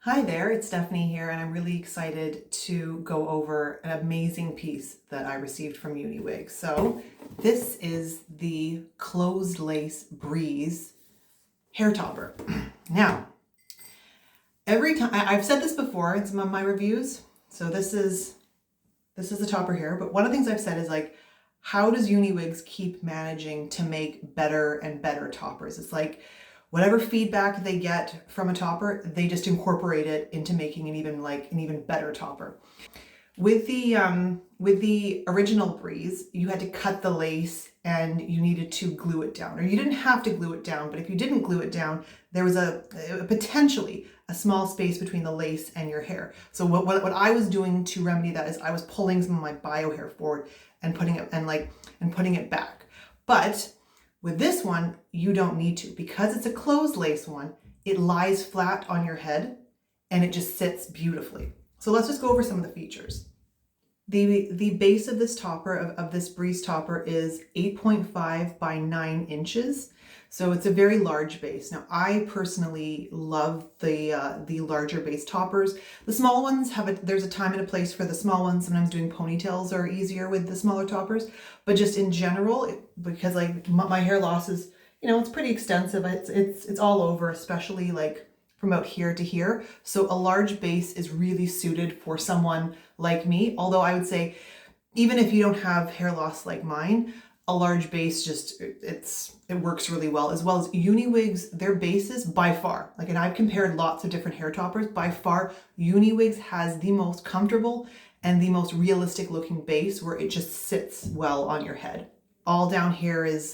Hi there, it's Stephanie here, and I'm really excited to go over an amazing piece that I received from UniWigs. So this is the closed lace breeze hair topper. Now, every time, I've said this before in some of my reviews, so this is the topper here, but one of the things I've said is like, how does UniWigs keep managing to make better and better toppers? It's like, whatever feedback they get from a topper, they just incorporate it into making an even better topper. With the original breeze, you had to cut the lace and you needed to glue it down. Or you didn't have to glue it down, but if you didn't glue it down, there was a potentially a small space between the lace and your hair. So what I was doing to remedy that is I was pulling some of my bio hair forward and putting it back. But with this one, you don't need to, because it's a closed lace one, it lies flat on your head and it just sits beautifully. So let's just go over some of the features. The base of this topper, of this breeze topper, is 8.5 by 9 inches. So it's a very large base. Now, I personally love the larger base toppers. The small ones there's a time and a place for the small ones. Sometimes doing ponytails are easier with the smaller toppers, but just in general, because like my hair loss is, it's pretty extensive. It's all over, especially like from out here to here. So a large base is really suited for someone like me. Although I would say, even if you don't have hair loss like mine, a large base it works really well. As well as UniWigs, their bases by far, and I've compared lots of different hair toppers, by far UniWigs has the most comfortable and the most realistic looking base where it just sits well on your head. All down here is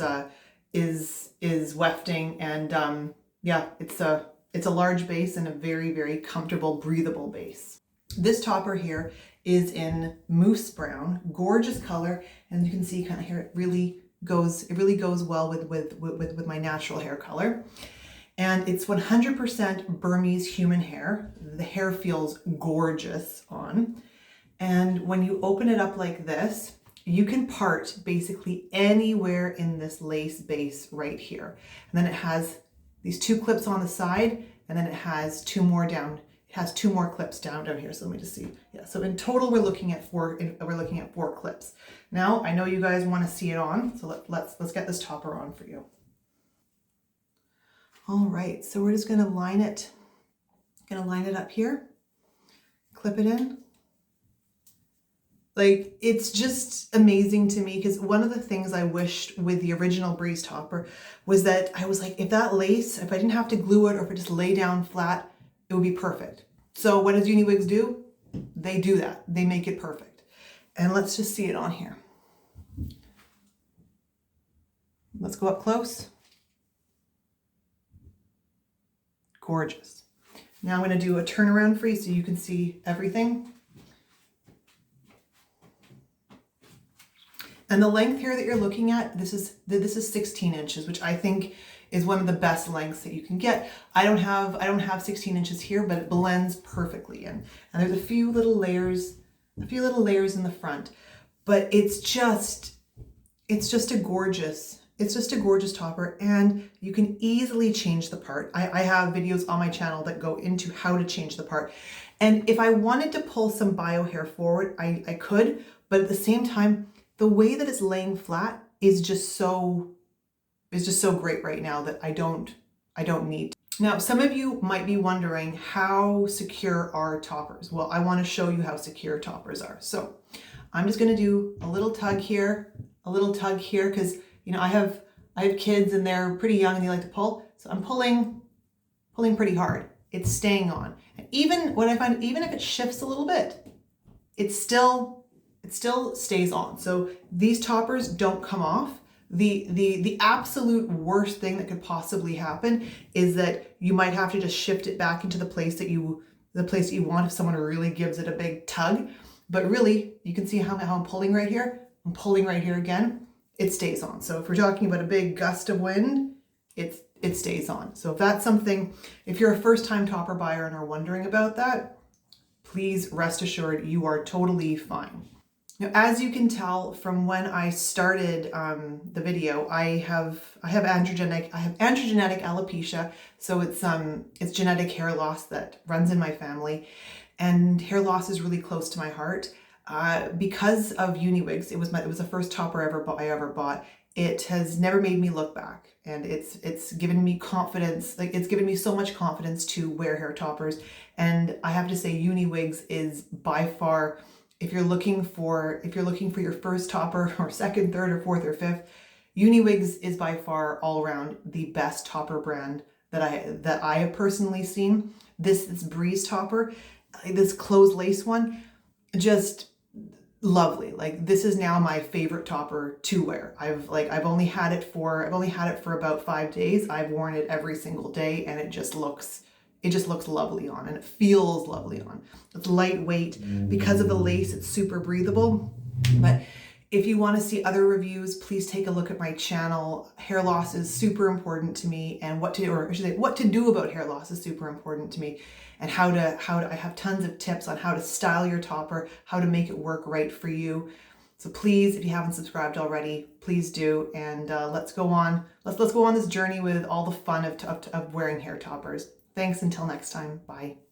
wefting, and it's a large base and a very, very comfortable, breathable base. This topper here is in mousse brown, gorgeous color, and you can see kind of here it really goes well with my natural hair color. And it's 100% Burmese human hair. The hair feels gorgeous on. And when you open it up like this, you can part basically anywhere in this lace base right here. And then it has these 2 clips on the side, and then it has 2 more down. It has 2 more clips down here. So let me just see. Yeah. So in total, we're looking at 4 clips. Now I know you guys want to see it on, so let's get this topper on for you. All right. So we're just going to line it. Up here. Clip it in. Like, it's just amazing to me, because one of the things I wished with the original breeze topper was that I was like, if I didn't have to glue it, or if it just lay down flat, it would be perfect. So what does UniWigs do? They do that. They make it perfect. And let's just see it on here. Let's go up close. Gorgeous. Now I'm going to do a turnaround for you so you can see everything. And the length here that you're looking at, this is 16 inches, which I think is one of the best lengths that you can get. I don't have 16 inches here, but it blends perfectly in. And there's a few little layers in the front, but it's just a gorgeous topper, and you can easily change the part. I have videos on my channel that go into how to change the part. And if I wanted to pull some bio hair forward, I could, but at the same time, the way that it's laying flat is just so great right now that I don't need. Now, some of you might be wondering, how secure are toppers? Well, I want to show you how secure toppers are. So I'm just going to do a little tug here, because I have kids and they're pretty young and they like to pull. So I'm pulling pretty hard. It's staying on. And even if it shifts a little bit, it still stays on. So these toppers don't come off. The absolute worst thing that could possibly happen is that you might have to just shift it back into the place that you want if someone really gives it a big tug. But really, you can see how I'm pulling right here. I'm pulling right here again. It stays on. So if we're talking about a big gust of wind, it stays on. So if that's something, if you're a first-time topper buyer and are wondering about that, please rest assured you are totally fine. Now, as you can tell from when I started the video, I have androgenetic alopecia, so it's genetic hair loss that runs in my family, and hair loss is really close to my heart. Because of UniWigs, it was the first topper I ever bought. It has never made me look back, and it's given me confidence. Like, it's given me so much confidence to wear hair toppers, and I have to say UniWigs is by far, if you're looking for your first topper or second, third, or fourth, or fifth, UniWigs is by far all around the best topper brand that I have personally seen. This breeze topper, this closed lace one, just lovely. Like, this is now my favorite topper to wear. I've only had it for about 5 days. I've worn it every single day, and it just looks lovely on, and it feels lovely on. It's lightweight. Because of the lace, it's super breathable. But if you want to see other reviews, please take a look at my channel. Hair loss is super important to me, and what to do about hair loss is super important to me. And I have tons of tips on how to style your topper, how to make it work right for you. So please, if you haven't subscribed already, please do. And let's go on this journey with all the fun of wearing hair toppers. Thanks, until next time. Bye.